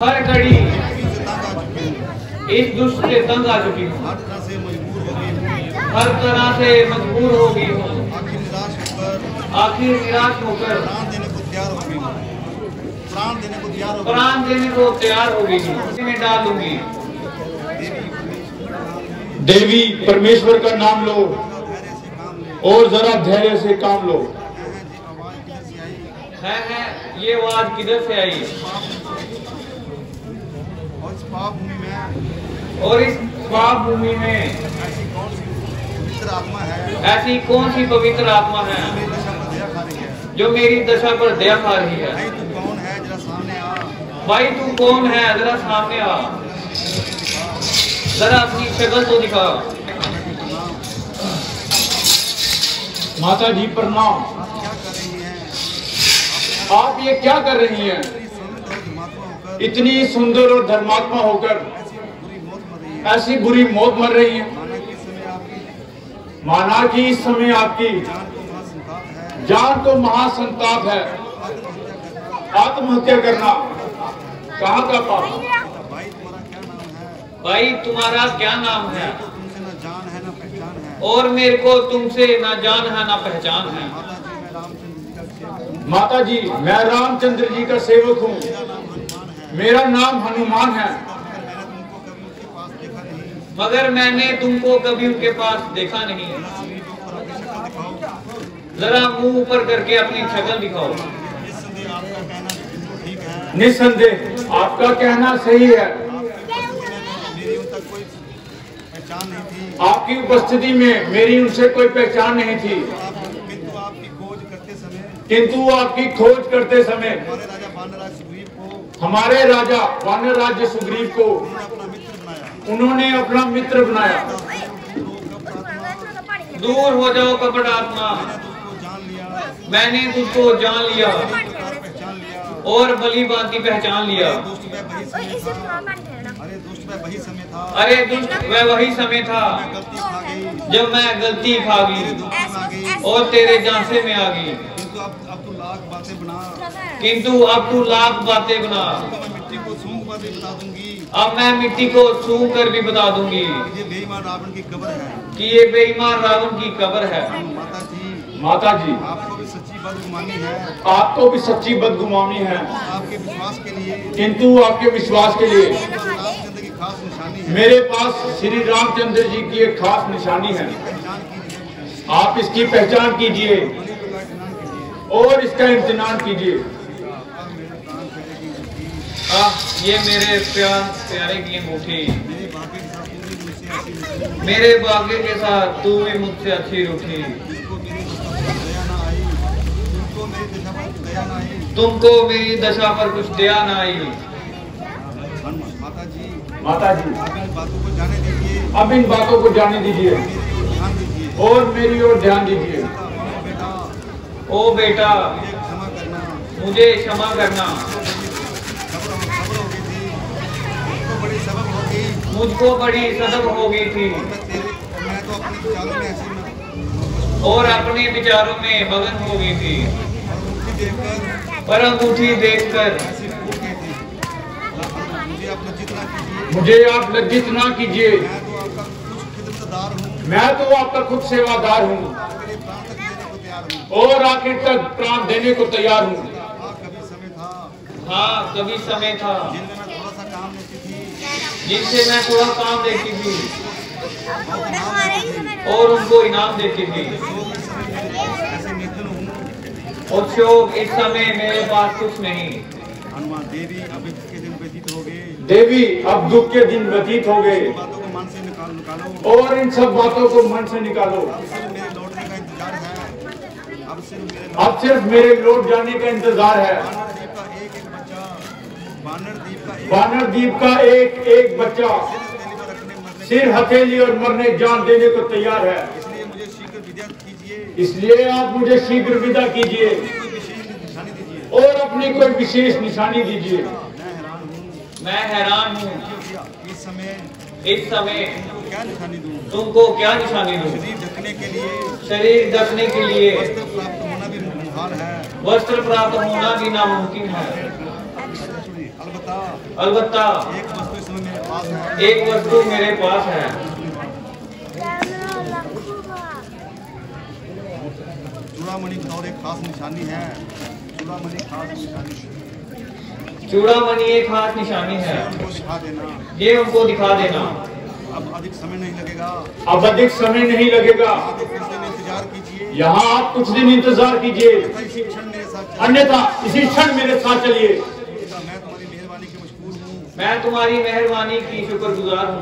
हर घड़ी इस दुष्ट से तंग आ चुकी हूँ, हर तरह से मजबूर हो गई हूँ, आखिर निराश होकर प्राण देने को तैयार हो गई हूँ। मैं डाल दूंगी। देवी परमेश्वर का नाम लो और जरा धैर्य से काम लो। है ये आवाज किधर से आई? और इस पाप भूमि में ऐसी कौन सी पवित्र आत्मा है जो मेरी दशा पर दया खा रही है? भाई तू कौन है, जरा सामने आ, जरा अपनी शक्ल तो दिखा। माता जी प्रणाम। आप ये क्या कर रही हैं? इतनी सुंदर और धर्मात्मा होकर ऐसी बुरी मौत मर रही है। माना कि इस समय आपकी जान को महासंताप है। आत्महत्या करना कहाँ का पाप? भाई तुम्हारा क्या नाम है? और मेरे को तुमसे ना जान है ना पहचान है। माता जी मैं रामचंद्र जी का सेवक हूँ, मेरा नाम हनुमान है। मगर मैंने तुमको कभी उनके पास देखा नहीं। जरा मुंह ऊपर करके अपनी शक्ल दिखाओ। निस्संदेह आपका कहना सही है। आपकी उपस्थिति में मेरी उनसे कोई पहचान नहीं थी, किंतु आपकी खोज करते समय हमारे राजा वानर राज्य सुग्रीव को उन्होंने अपना मित्र बनाया। दूर हो जाओ कपट आत्मा, मैंने तुझको जान लिया और भली भांति पहचान लिया। अरे दुष्ट वह वही समय था जब मैं गलती खा गई और तेरे झांसे में आ गई। किंतु अब तू लाख बातें बना। अब मैं मिट्टी को सूंघ कर भी बता दूंगी कि ये बेईमान रावण की कब्र है। माता जी आपको भी सच्ची बदगुमानी है, आपको भी सच्ची बदगुमानी है, आपके विश्वास के लिए, किंतु आपके विश्वास के लिए रामचंद्र की खास निशानी है। मेरे पास श्री रामचंद्र जी की एक खास निशानी है। आप इसकी पहचान कीजिए और इसका इम्तिहान कीजिए। ये मेरे प्यारे की अंगूठी, मेरे भाग्य के साथ तू भी मुझसे अच्छी रूठी। तुमको मेरी दशा पर कुछ दया न आई। माता जी बातों को जाने दीजिए, अब इन बातों को जाने दीजिए ध्यान दीजिए और मेरी ओर ध्यान दीजिए। ओ बेटा क्षमा करना, मुझे क्षमा करना। बड़ी सबक होगी, मुझको बड़ी सदब हो गई थी मैं तो अपने विचारों में ऐसे और अपने विचारों में मगन हो गई थी। देखकर पर अंगूठी देखकर मुझे आप लज्जित ना कीजिए। मैं तो आपका खुद सेवादार हूँ और आखिर तक प्राण देने को तैयार हूँ। हाँ कभी समय था जिनसे मैं थोड़ा काम देती थी और उनको इनाम देती थी। और शोक इस समय मेरे पास कुछ नहीं। देवी अब के दिन व्यतीत हो गए, देवी अब दुख के दिन व्यतीत हो गए बातों को मन से निकालो और इन सब बातों को मन से निकालो। मेरे लौटने का इंतजार है। अब सिर्फ मेरे लौट जाने का इंतजार है। वानर द्वीप का एक बच्चा सिर हथेली और मरने जान देने को तैयार है। इसलिए मुझे शीघ्र विदा कीजिए, इसलिए आप मुझे शीघ्र विदा कीजिए निशानी दीजिए। और अपनी कोई विशेष निशानी दीजिए। मैं हैरान हूँ इस समय क्या निशानी दूं? तुमको क्या निशानी दूं? शरीर ढकने के लिए, शरीर ढकने के लिए वस्त्र प्राप्त होना भी मुहाल है। वस्त्र प्राप्त होना भी नामुमकिन है। अलबत्ता अलबत्ता एक वस्तु इस समय मेरे पास है। एक वस्तु मेरे पास है। चूड़ामणि और एक खास निशानी है। चूड़ामणि खास निशानी है। चूड़ामणि एक खास निशानी है। उनको दिखा देना। ये उनको दिखा देना। अब अधिक समय नहीं लगेगा। अब अधिक समय नहीं लगेगा। आप कुछ दिन इंतजार कीजिए। यहाँ आप कुछ दिन इंतजार कीजिए, इसी क्षण मेरे साथ चलिए। अन्यथा इसी क्षण मेरे साथ चलिए। मैं तुम्हारी मेहरबानी के मशहूर हूँ। मैं तुम्हारी मेहरबानी की शुक्रगुजार हूँ,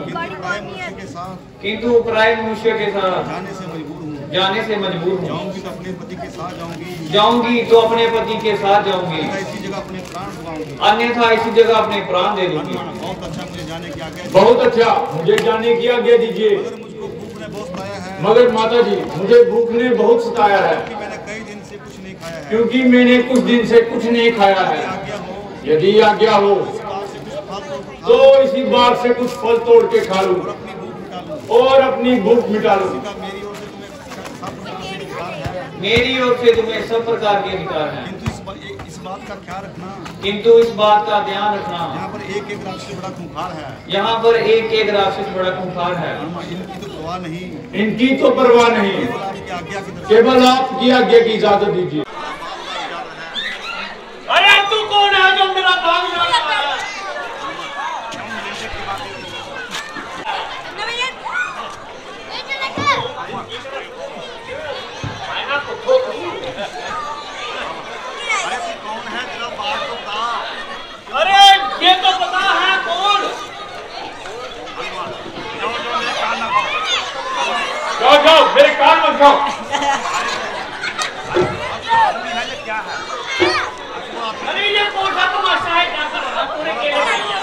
किंतु पराये मनुष्य के साथ जाने से मजबूर हूँ। जाने से मजबूर हूँ। जाऊंगी तो अपने पति के साथ जाऊंगी। जाऊंगी तो अपने पति के साथ जाऊंगी, इसी जगह अपने प्राण गवाऊंगी। अन्यथा इसी जगह अपने प्राण दे दूंगी। बहुत अच्छा मुझे जाने की आज्ञा। बहुत अच्छा मुझे जाने की आज्ञा दीजिए। मगर मुझको भूख ने बहुत सताया है। मगर माता जी मुझे भूख ने बहुत सताया है, क्योंकि मैंने कई दिन से कुछ नहीं खाया है। क्योंकि मैंने कुछ दिन से कुछ नहीं खाया है। आज्ञा हो यदि आज्ञा हो तो इसी बाग से कुछ फल तोड़ के खा लूं और अपनी भूख मिटा लूं। मेरी ओर से तुम्हें सब प्रकार के अधिकार है। मेरी ओर से तुम्हें सब प्रकार के अधिकार हैं, किंतु इस बात का ख्याल रखना। किंतु इस बात का ध्यान रखना, यहाँ पर एक एक राक्षस बड़ा खूंखार है। यहाँ पर एक एक राक्षस बड़ा खूंखार है। इनकी तो परवाह नहीं। इनकी तो परवाह नहीं, केवल आपकी आज्ञा की तरफ। केवल आपकी आज्ञा की इजाजत दीजिए। अरे तू कौन है जो मेरा भाग जा रहा है? अरे ये तो पता है कौन? जाओ जाओ मेरे कान मत खाओ। अरे ये कौन सा तमाशा है? क्या कर रहा है? पूरे केले में लिया।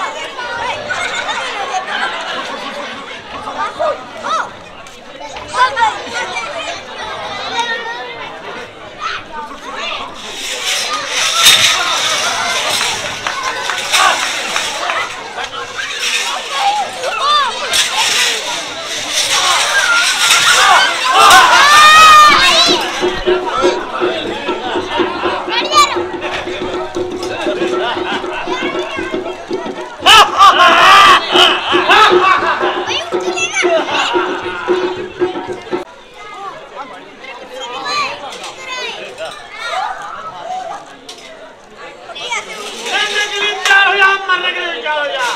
मरने के लिए तैयार हो जा, मरने के लिए तैयार हो जा।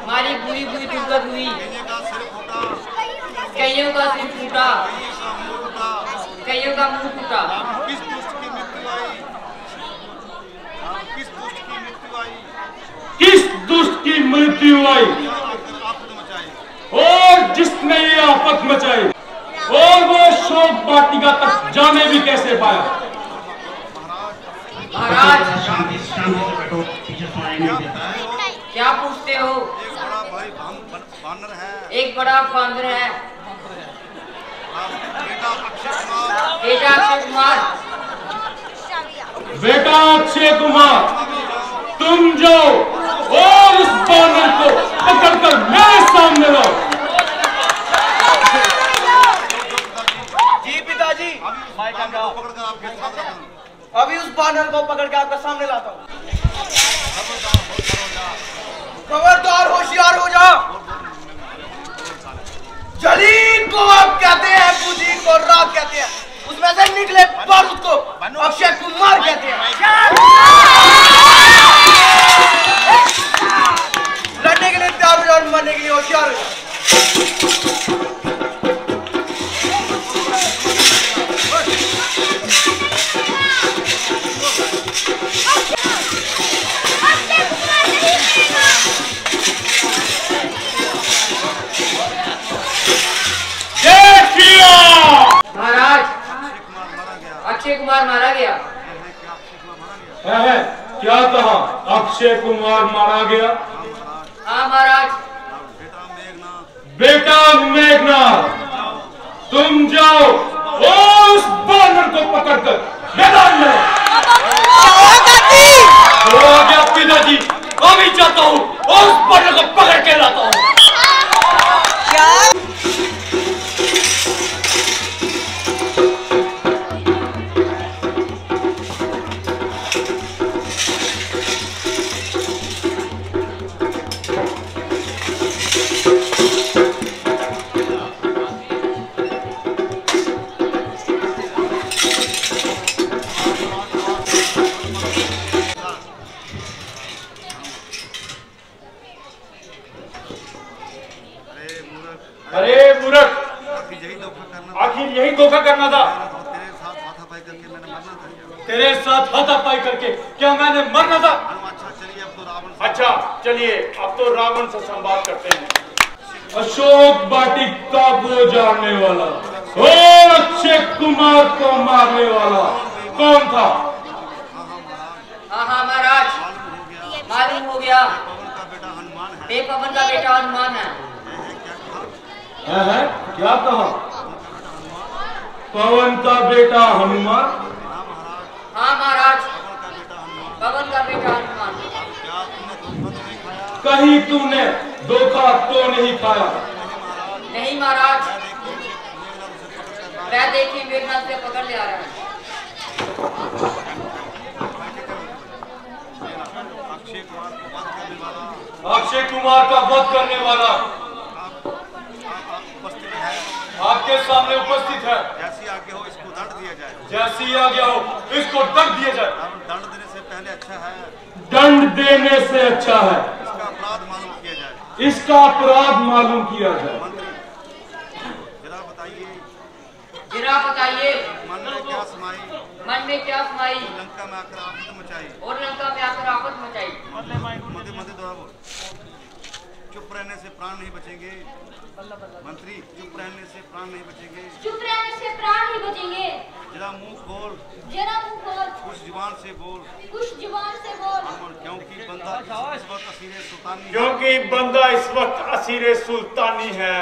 हमारी बुरी बुरी दुर्गत हुई, कईयों का सिर फूटा, कईयों का मुंह टूटा। किस दुष्ट की मृत्यु आई? किस दुष्ट की मृत्यु आई? किस दुष्ट की मृत्यु आई आफत मचाई और जिसने ये आफत मचाई और वो शोक वाटिका तक जाने भी कैसे पाया? महाराज क्या पूछते हो? एक बड़ा भाई बानर है। एक बड़ा बांदर है। बेटा अक्षय कुमार। बेटा अक्षय कुमार। बेटा अक्षय कुमार तुम जाओ और उस बानर को पकड़कर मेरे सामने लाओ। जी पिताजी, पकड़कर आपके साथ रखूं। अभी उस बानर को पकड़ के आपके सामने लाता हूँ। खबरदार होशियार हो जा। जलील को आप कहते हैं, बुद्धि को राग कहते हैं, उसमें से निकले बारूद को अक्षय कुमार कहते हैं। लड़ने के लिए तैयार हो जाओ और मरने के लिए होशियार हो जाओ। अक्षय कुमार मारा गया। हाँ महाराज। बेटा मेघनाथ, तुम जाओ उस बानर को पकड़कर मैदान में। तो आ गया पिताजी, अभी जाता हूँ और उस बानर को पकड़ के लाता हूँ। अरे मूर्ख, आखिर यही धोखा करना था। तेरे साथ हाथापाई करके क्या मैंने मरना था? अच्छा चलिए, अब तो रावण से संवाद करते हैं। अशोक वाटिका को जानने वाला और अक्षय कुमार को मारने वाला कौन था? हाँ हाँ महाराज, मालूम हो गया। ये पवन का बेटा हनुमान है। है? क्या कहा? पवन का बेटा हनुमान? हाँ महाराज, पवन का बेटा हनुमान। कहीं तुमने धोखा तो नहीं खाया? नहीं महाराज, वह देखिए मेघनाथ से पकड़ ले आ रहा है। अक्षय कुमार का वध करने वाला आपके सामने उपस्थित है। जैसी आज्ञा हो इसको दंड दिया जाए। जैसी आज्ञा हो इसको दंड दिया जाए। दंड देने से पहले अच्छा है, दंड देने से अच्छा है इसका अपराध मालूम किया जाए। इसका अपराध मालूम किया जाए। जरा बताइए, जरा बताइए, मन में क्या समाई? मन में क्या समाई? लंका में आकर आफत मचाई। और लंका में आकर आफत मचाई। मध्य मध्य दौड़ाओ। चुप रहने से प्राण नहीं बचेंगे। मंत्री, चुप रहने से प्राण नहीं बचेंगे। चुप रहने से प्राण नहीं बचेंगे। जरा मुंह खोल। जरा मुंह खोल। कुछ जुबान से बोल। कुछ जुबान से बोल। क्योंकि बंदा इस वक्त असीरे सुल्तानी है। क्योंकि बंदा इस वक्त असीरे सुल्तानी है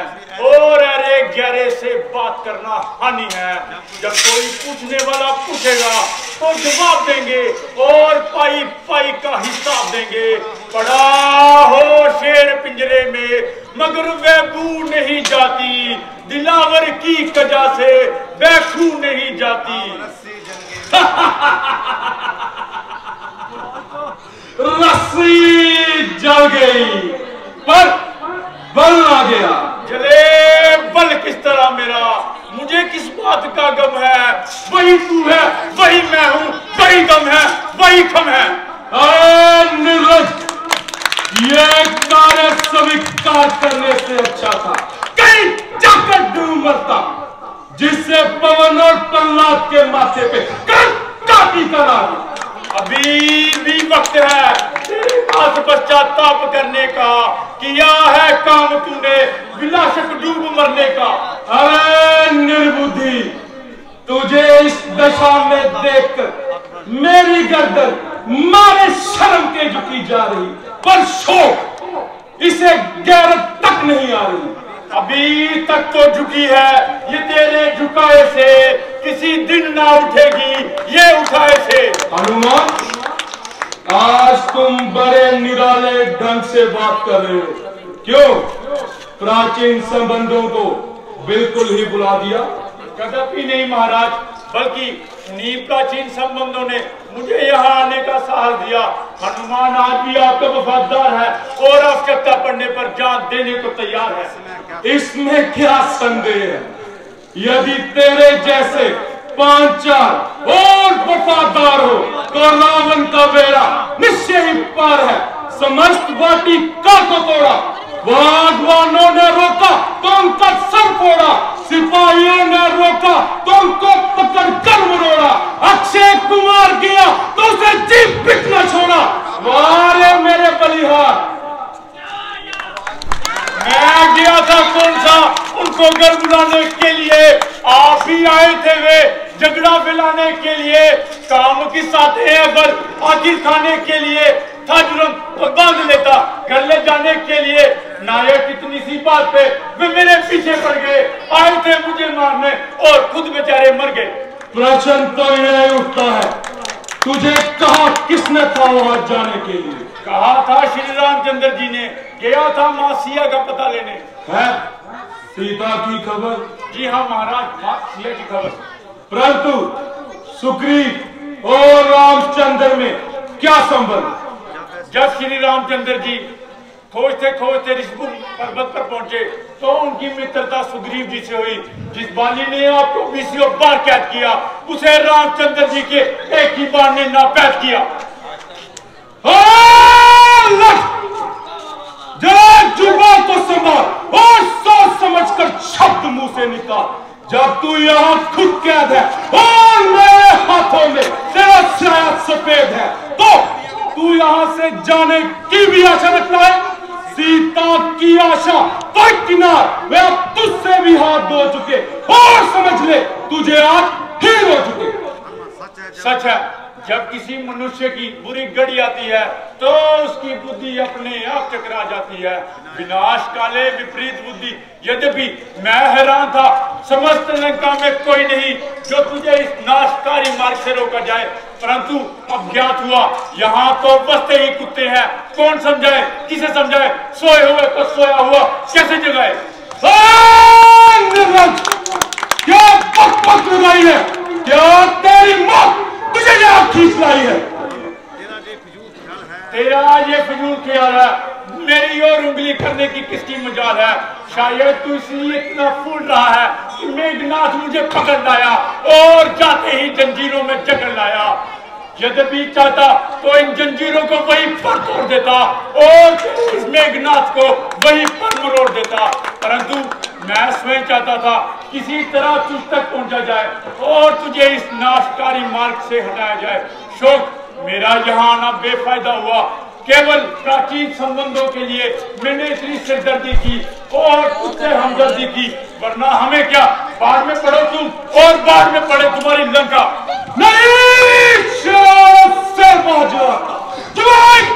और अरे गहरे से बात करना हानि है। जब कोई पूछने वाला पूछेगा तो जवाब देंगे और पाई पाई का हिसाब देंगे। पड़ा हो शेर पिंजरे में मगर वह बू नहीं जाती, दिलावर की कजा से बैखू नहीं जाती। रस्सी जल गई पर बल आ गया। जले बल किस तरह मेरा, मुझे किस बात का गम है? वही तू है, वही मैं हूँ, वही गम है, वही खम है। निर्लज, ये कार्य स्वीकार करने से अच्छा था कहीं जाकर डूब मरता, जिससे पवन और प्रहलाद के माथे पे काटी करा। अभी भी वक्त है तेरे पास पश्चाताप करने का। किया है काम तूने विलासक डूब मरने का। अरे निर्बुद्धि, तुझे इस दशा में देखकर मेरी गर्दन मारे शर्म के झुकी जा रही, पर शोक इसे गैरत तक नहीं आ रही। अभी तक तो झुकी है, ये तेरे झुकाए से किसी दिन ना उठेगी, ये उठाए से। हनुमान, आज तुम बड़े निराले ढंग से बात कर रहे हो। क्यों? प्राचीन संबंधों को बिल्कुल ही बुला दिया? कदापि नहीं महाराज, बल्कि नीम प्राचीन संबंधों ने मुझे यहाँ आने का साहस दिया। हनुमान आज भी आपका वफादार है और आवश्यकता पड़ने पर जान देने को तैयार है। इसमें क्या संदेह है? यदि तेरे जैसे 5-4 और वफादार हो तो रावण का बेड़ा निश्चय ही पार है। समस्त वाटिका को तोड़ा, बागवानों ने रोका तो उनका सर फोड़ा, सिपाहियों ने रोका तो उनको पकड़ कर मरोड़ा, अक्षय कुमार गया तो उसे जीप पिट न छोड़ा। वारे मेरे बलिहार, मैं गया था कौन सा उनको घर बुलाने के लिए, आप ही आए थे वे झगड़ा फैलाने के लिए। काम की साथे हैं पर आखिर खाने के लिए था जुर्म तो बांध लेता। घर ले जाने के लिए नायक इतनी सी बात पे वे मेरे पीछे पड़ गए, आए थे मुझे मारने और खुद बेचारे मर गए। प्रश्न तो यह उठता है, तुझे कहा किसने था वहां जाने के लिए? कहा था श्री रामचंद्र जी ने, गया था मां सिया का पता लेने। है सीता की खबर? जी हाँ महाराज, मां सिया की खबर। परंतु सुग्रीव और रामचंद्र में क्या संबंध? जब श्री रामचंद्र जी खोजते खोजते ऋषिकुल पर्वत पर पहुंचे तो उनकी मित्रता सुग्रीव जी से हुई। जिस बाली ने आपको 20 बार कैद किया उसे रामचंद्र जी के एक ही बार ने नापैद किया। जुबान को संभाल और सोच समझकर शब्द मुंह से निकाल। जब तू यहाँ खुद कैद है और मेरे हाथों में तेरा शायद सफेद है तो तू यहाँ से जाने की भी आशा रखता है? सीता की आशा तो किनार, वे अब तुझसे भी हाथ धो चुके और समझ ले तुझे आज हीर हो चुके। सच है, जब किसी मनुष्य की बुरी घड़ी आती है तो उसकी बुद्धि अपने आप टकरा जाती है। विनाश काले विपरीत बुद्धि। यद्यपि मैं हैरान था, समस्त लंका में कोई नहीं जो तुझे इस नाशकारी मार्ग से रोका जाए, परंतु अब ज्ञात हुआ यहाँ तो बसते ही कुत्ते हैं। कौन समझाए, किसे समझाए? सोए हुए को सोया हुआ कैसे जगाए? क्या बकबक लगाई है? क्या तेरी मां तुझे यहाँ खींच लाई है? तेरा ये फिजूल ख्याल है, मेरी और उंगली करने की किसकी मजाल है? शायद तू इसलिए इतना फूल रहा है कि मेघनाथ मुझे पकड़ लाया और जाते ही जंजीरों में जकड़ लाया। यद्यपि चाहता तो इन जंजीरों को वहीं पर तोड़ देता और इस मेघनाथ को वहीं पर मरोड़ देता, परंतु मैं स्वयं चाहता था किसी तरह तुझ तक पहुंचा जाए और तुझे इस नाशकारी मार्ग से हटाया जाए। शोक, मेरा यहाँ आना बेफायदा हुआ। केवल प्राचीन संबंधों के लिए मैंने इतनी सिरदर्दी की और तुझसे हमदर्दी की, वरना हमें क्या, बाढ़ में पड़ो तुम और बाढ़ में पड़े तुम्हारी लंका।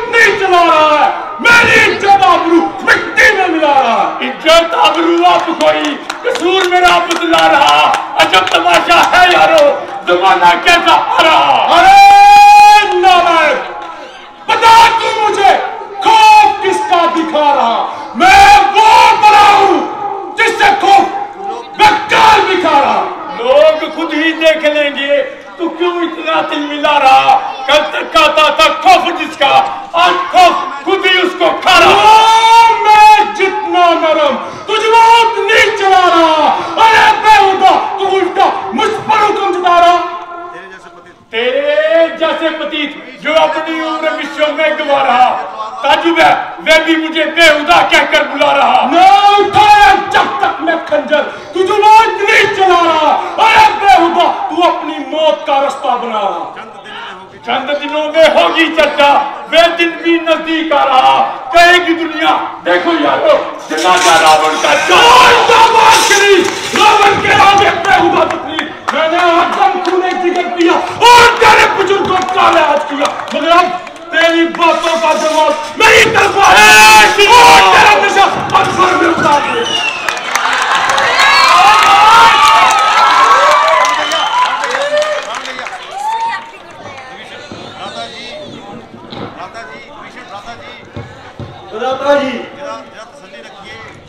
नहीं चला रहा है, मेरी इज्जत आबरू मिट्टी में मिला रहा है। इज्जत आबरू आप कोई कसूर मेरा बदला रहा। अजब तमाशा है यारो, जमाना कैसा आ रहा। अरे नालायक, बता तू मुझे खौफ किसका दिखा रहा? मैं वो बड़ा हूं जिससे खौफ मैं काल दिखा रहा। लोग खुद ही देख लेंगे तू क्यों इतना दिल मिला रहा। कल तक कहता था खौफ जिसका, आज खौफ खुद ही उसको खा रहा। मैं जितना नरम तुझ वो उतनी चला रहा। अरे बेहुदा तू उल्टा मुझ पर हुक्म जता रहा। तेरे जैसे पतित जो अपनी उम्र विश्व में गवा रहा, ताजुब है वे भी मुझे बेहुदा कहकर बुला रहा। न उठाया जब तक मैं खंजर तुझे वो इतनी चला रहा। अरे बेहुदा तू अपनी मौत का रास्ता बना रहा। चंद दिनों में होगी चर्चा, वे दिन भी नजदीक आ रहा। कहेगी दुनिया देखो यारो जनाजा रावण का। रावण के आगे बेहुदा तकलीफ मैंने आदम खूने जिगर पिया और तेरे बुजुर्गों का लिहाज किया, मगर अब तेरी बातों का जवाब मेरी तलवार और तेरा नशा पत्थर में उतार दे।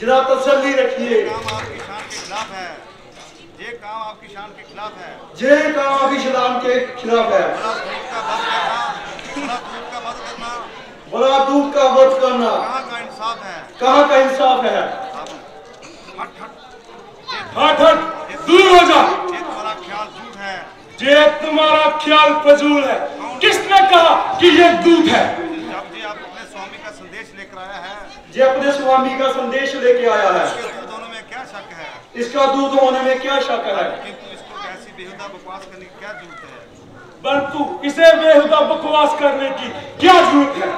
जरा तसल्ली रखिए, काम आपकी शान के खिलाफ है। ये काम आपकी शान के खिलाफ है। ये काम आपकी शान के खिलाफ है। बड़ा दूध का वध करना कहाँ का इंसाफ है? कहाँ का इंसाफ है? हट हट दूर हो जा। ये तुम्हारा ख्याल झूठ है। ये तुम्हारा ख्याल फजूल है। किसने कहा कि ये दूध है? जब ये आप अपने स्वामी का संदेश लेकर आया है, ये अपने स्वामी का संदेश लेके आया है, इसके दोनों में क्या शक है? इसका दूध होने में क्या शक है? किंतु इसको ऐसी बेहुदा बकवास करने की क्या जरूरत है? परंतु इसे बेहुदा बकवास करने की क्या जरूरत है?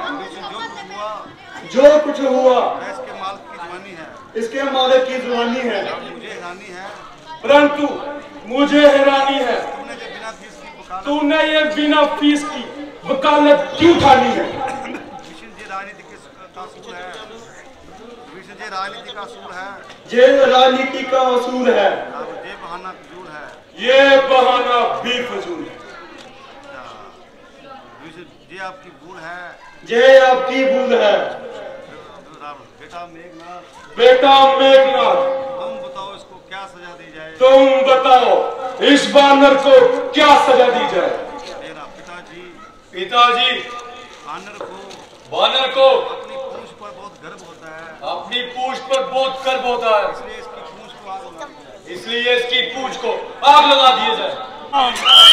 जो कुछ हुआ इसके मालिक की जवानी है। इसके मालिक की जुबानी है। मुझे हैरानी है, परंतु मुझे हैरानी है तुमने जो बिना फीस की तूने ये बिना फीस की वकालत क्यों उठानी है? का असूल है विषय राजनीति का असूल है ये राजनीति का असूल है अब ये बहाना फजूल है ये बहाना भी फजूल है ये आपकी भूल है ये आपकी भूल है बेटा मेघनाथ तुम बताओ इसको क्या सजा दी जाए तुम बताओ इस बानर को क्या सजा दी जाए मेरा पिताजी बानर को अपनी पूंछ पर बहुत गर्व होता है अपनी पूंछ पर बहुत गर्व होता है इसलिए इसकी पूंछ को आग लगा दो इसलिए इसकी पूंछ को आग लगा दिया जाए